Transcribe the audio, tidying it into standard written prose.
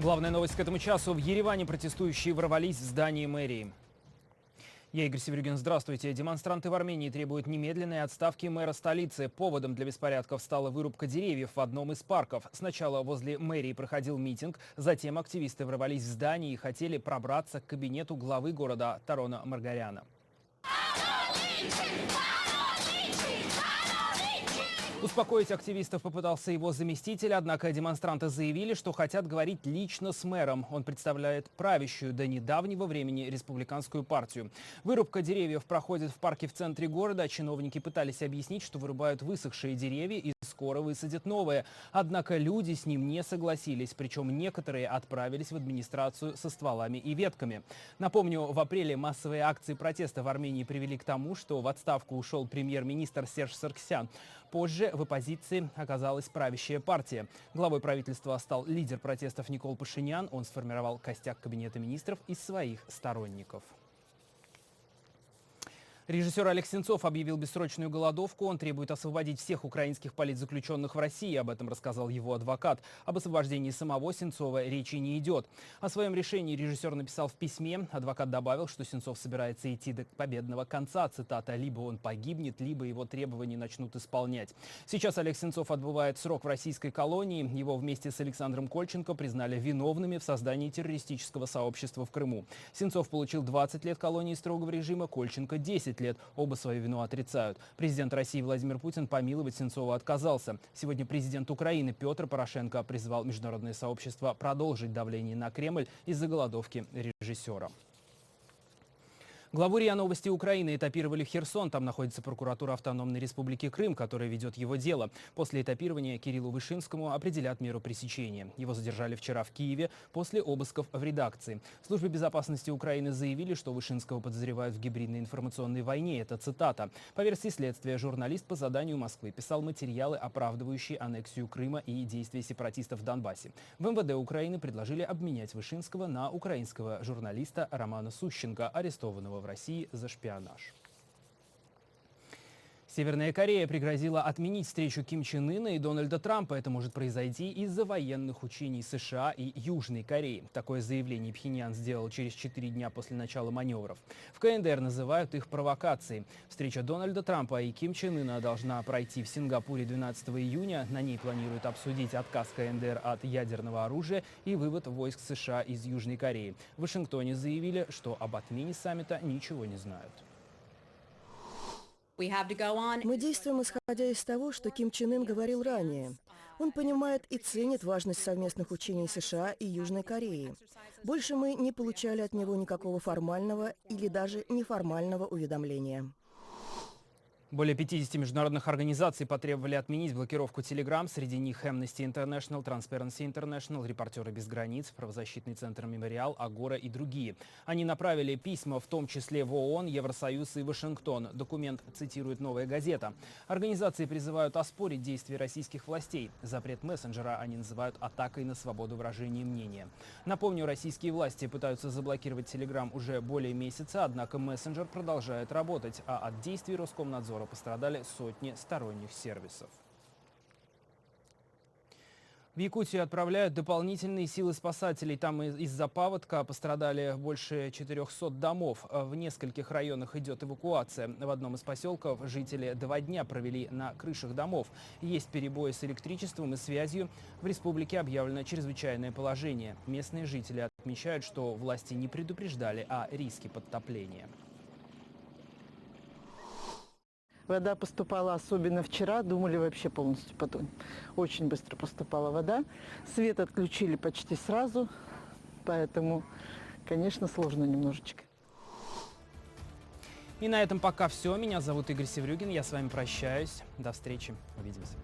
Главная новость к этому часу. В Ереване протестующие ворвались в здание мэрии. Я Игорь Севрюгин, здравствуйте. Демонстранты в Армении требуют немедленной отставки мэра столицы. Поводом для беспорядков стала вырубка деревьев в одном из парков. Сначала возле мэрии проходил митинг, затем активисты ворвались в здание и хотели пробраться к кабинету главы города Тарона Маргаряна. Успокоить активистов попытался его заместитель, однако демонстранты заявили, что хотят говорить лично с мэром. Он представляет правящую до недавнего времени республиканскую партию. Вырубка деревьев проходит в парке в центре города. Чиновники пытались объяснить, что вырубают высохшие деревья и скоро высадят новые. Однако люди с ним не согласились, причем некоторые отправились в администрацию со стволами и ветками. Напомню, в апреле массовые акции протеста в Армении привели к тому, что в отставку ушел премьер-министр Серж Саргсян. Позже в оппозиции оказалась правящая партия. Главой правительства стал лидер протестов Никол Пашинян. Он сформировал костяк кабинета министров из своих сторонников. Режиссер Олег Сенцов объявил бессрочную голодовку. Он требует освободить всех украинских политзаключенных в России. Об этом рассказал его адвокат. Об освобождении самого Сенцова речи не идет. О своем решении режиссер написал в письме. Адвокат добавил, что Сенцов собирается идти до победного конца. Цитата: «Либо он погибнет, либо его требования начнут исполнять». Сейчас Олег Сенцов отбывает срок в российской колонии. Его вместе с Александром Кольченко признали виновными в создании террористического сообщества в Крыму. Сенцов получил 20 лет колонии строгого режима, Кольченко 10 лет. Оба свою вину отрицают. Президент России Владимир Путин помиловать Сенцова отказался. Сегодня президент Украины Петр Порошенко призвал международное сообщество продолжить давление на Кремль из-за голодовки режиссера. Главу РИА Новости Украины этапировали в Херсон. Там находится прокуратура Автономной Республики Крым, которая ведет его дело. После этапирования Кириллу Вышинскому определят меру пресечения. Его задержали вчера в Киеве после обысков в редакции. В Службе безопасности Украины заявили, что Вышинского подозревают в гибридной информационной войне. Это цитата. По версии следствия, журналист по заданию Москвы писал материалы, оправдывающие аннексию Крыма и действия сепаратистов в Донбассе. В МВД Украины предложили обменять Вышинского на украинского журналиста Романа Сущенко, арестованного в России за шпионаж. Северная Корея пригрозила отменить встречу Ким Чен Ына и Дональда Трампа. Это может произойти из-за военных учений США и Южной Кореи. Такое заявление Пхеньян сделал через 4 дня после начала маневров. В КНДР называют их провокацией. Встреча Дональда Трампа и Ким Чен Ына должна пройти в Сингапуре 12 июня. На ней планируют обсудить отказ КНДР от ядерного оружия и вывод войск США из Южной Кореи. В Вашингтоне заявили, что об отмене саммита ничего не знают. Мы действуем исходя из того, что Ким Чен Ын говорил ранее. Он понимает и ценит важность совместных учений США и Южной Кореи. Больше мы не получали от него никакого формального или даже неформального уведомления. Более 50 международных организаций потребовали отменить блокировку Telegram. Среди них Amnesty International, Transparency International, Репортеры без границ, правозащитный центр Мемориал, Агора и другие. Они направили письма, в том числе в ООН, Евросоюз и Вашингтон. Документ цитирует «Новая газета». Организации призывают оспорить действия российских властей. Запрет мессенджера они называют атакой на свободу выражения мнения. Напомню, российские власти пытаются заблокировать Telegram уже более месяца, однако мессенджер продолжает работать, а от действий Роскомнадзора пострадали сотни сторонних сервисов. В Якутию отправляют дополнительные силы спасателей. Там из-за паводка пострадали больше 400 домов. В нескольких районах идет эвакуация. В одном из поселков жители 2 дня провели на крышах домов. Есть перебои с электричеством и связью. В республике объявлено чрезвычайное положение. Местные жители отмечают, что власти не предупреждали о риске подтопления. Вода поступала, особенно вчера, думали вообще полностью потонет. Очень быстро поступала вода. Свет отключили почти сразу, поэтому, конечно, сложно немножечко. И на этом пока все. Меня зовут Игорь Севрюгин. Я с вами прощаюсь. До встречи. Увидимся.